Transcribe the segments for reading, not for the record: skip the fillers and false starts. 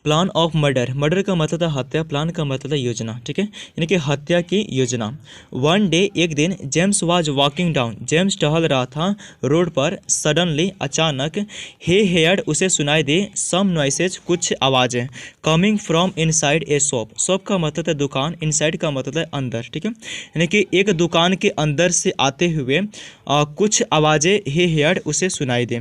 Plan of murder, murder का मतलब है हत्या, प्लान का मतलब है योजना, ठीक है, यानी कि हत्या की योजना। वन डे, एक दिन, James was walking down, James टहल रहा था रोड पर, सडनली, अचानक, हे हेयर्ड, उसे सुनाई दे, सम नॉइसेज, कुछ आवाज़ें, coming from inside a shop, shop का मतलब है दुकान, इनसाइड का मतलब है अंदर, ठीक है, यानी कि एक दुकान के अंदर से आते हुए कुछ आवाज़ें हे हेयर्ड, उसे सुनाई दे।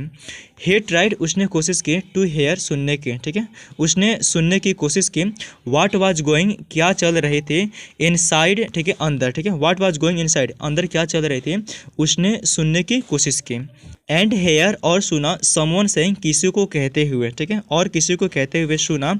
हे ट्राइड, उसने कोशिश की, टू हेयर, सुनने की, ठीक है, उसने सुनने की कोशिश की। वाट वाज गोइंग, क्या चल रहे थे, इनसाइड, ठीक है, अंदर, ठीक है, वाट वाज गोइंग इनसाइड, अंदर क्या चल रहे थे, उसने सुनने की कोशिश की। एंड हेयर, और सुना, समवन सेइंग, किसी को कहते हुए, ठीक है, और किसी को कहते हुए सुना।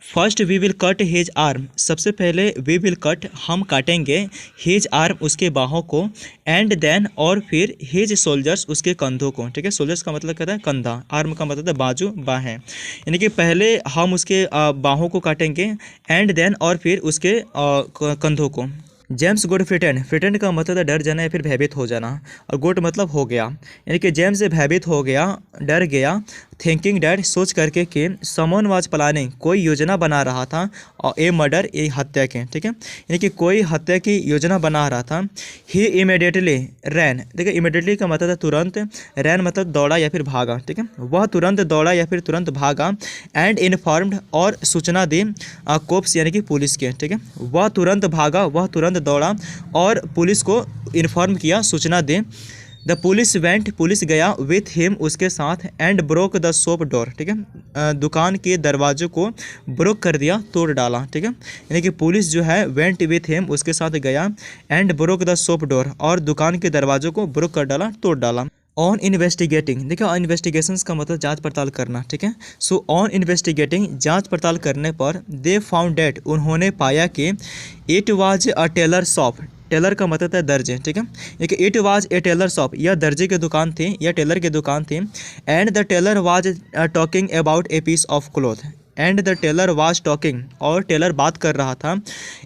First we will cut his arm, सबसे पहले वी विल कट, हम काटेंगे, हिज आर्म, उसके बाहों को, एंड देन, और फिर, हिज सोल्जर्स, उसके कंधों को, ठीक है, सोल्जर्स का मतलब कहता है कंधा, आर्म का मतलब है बाजू, बाहें, यानी कि पहले हम उसके बाहों को काटेंगे, एंड देन, और फिर उसके कंधों को। जेम्स गोट फ्रिटेंड, फ्रिटेंड का मतलब है डर जाना या फिर भयभीत हो जाना, और गोट मतलब हो गया, यानी कि जेम्स भयभीत हो गया, डर गया, थिंकिंग डैट, सोच करके कि, समवन वाज प्लानिंग, कोई योजना बना रहा था, और ए मर्डर, ए हत्या के, ठीक है, यानी कि कोई हत्या की योजना बना रहा था। ही इमीडिएटली रैन, देखिए इमीडिएटली का मतलब है तुरंत, रैन मतलब दौड़ा या फिर भागा, ठीक है, वह तुरंत दौड़ा या फिर तुरंत भागा, एंड इन्फॉर्म्ड, और सूचना दी, कोप्स यानी कि पुलिस के, ठीक है, वह तुरंत भागा, वह तुरंत दौड़ा और पुलिस को इन्फॉर्म किया, सूचना दे। द पुलिस वेंट, पुलिस गया, विथ हिम, उसके साथ, and broke the shop door, ठीक है, दुकान के दरवाजे को ब्रोक कर दिया, तोड़ डाला, ठीक है, यानी कि पुलिस जो है वेंट विथ हिम, उसके साथ गया, and broke the shop door, और दुकान के दरवाजों को ब्रोक कर डाला, तोड़ डाला। ऑन इन्वेस्टिगेटिंग, देखिए इन्वेस्टिगेशंस का मतलब जांच पड़ताल करना, ठीक है, सो ऑन इन्वेस्टिगेटिंग, जांच पड़ताल करने पर, दे फाउंड डेट, उन्होंने पाया कि, it was a tailor shop, tailor का मतलब है दर्जे, ठीक है, एक it was a tailor shop, यह दर्जे की दुकान थी, यह टेलर की दुकान थी, and the tailor was talking about a piece of cloth, and the tailor was talking, और टेलर बात कर रहा था,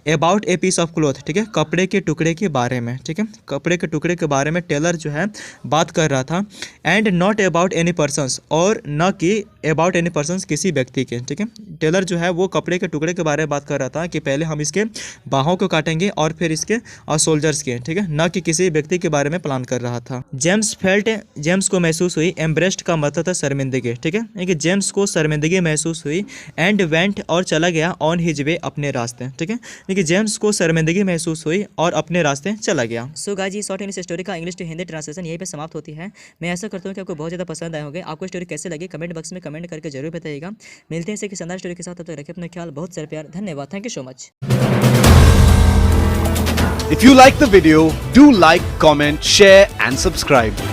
about a piece of cloth, ठीक है, कपड़े के टुकड़े के बारे में, ठीक है, कपड़े के टुकड़े के बारे में टेलर जो है बात कर रहा था, and not about any persons, और न कि अबाउट एनी पर्सनस, किसी व्यक्ति के, ठीक है, टेलर जो है वो कपड़े के टुकड़े के बारे में बात कर रहा था कि पहले हम इसके बाहों को काटेंगे और फिर इसके सोल्जर्स के, ठीक है, न कि किसी व्यक्ति के बारे में प्लान कर रहा था। जेम्स फेल्ट, जेम्स को महसूस हुई, एम्ब्रेस्ड का मतलब है शर्मिंदगी, ठीक है, यानी कि जेम्स को शर्मिंदगी महसूस हुई, एंड वेंट, और चला गया, ऑन हिज वे, अपने रास्ते, ठीक है, यानी कि जेम्स को शर्मिंदगी महसूस हुई और अपने रास्ते चला गया। सो गाइस, ये शॉर्ट एंड स्टोरी का इंग्लिश टू हिंदी ट्रांसलेशन यहीं पे समाप्त होती है। मैं ऐसा करता हूँ कि आपको बहुत ज़्यादा पसंद आए होंगे। आपको स्टोरी कैसे लगी कमेंट बॉक्स में कमेंट करके जरूर बताइएगा। मिलते हैं इसी की शानदार स्टोरी के साथ, तब तक रखिए अपना ख्याल, बहुत सारा प्यार, धन्यवाद, thank you so much. If you like the video, do like, comment, share and subscribe.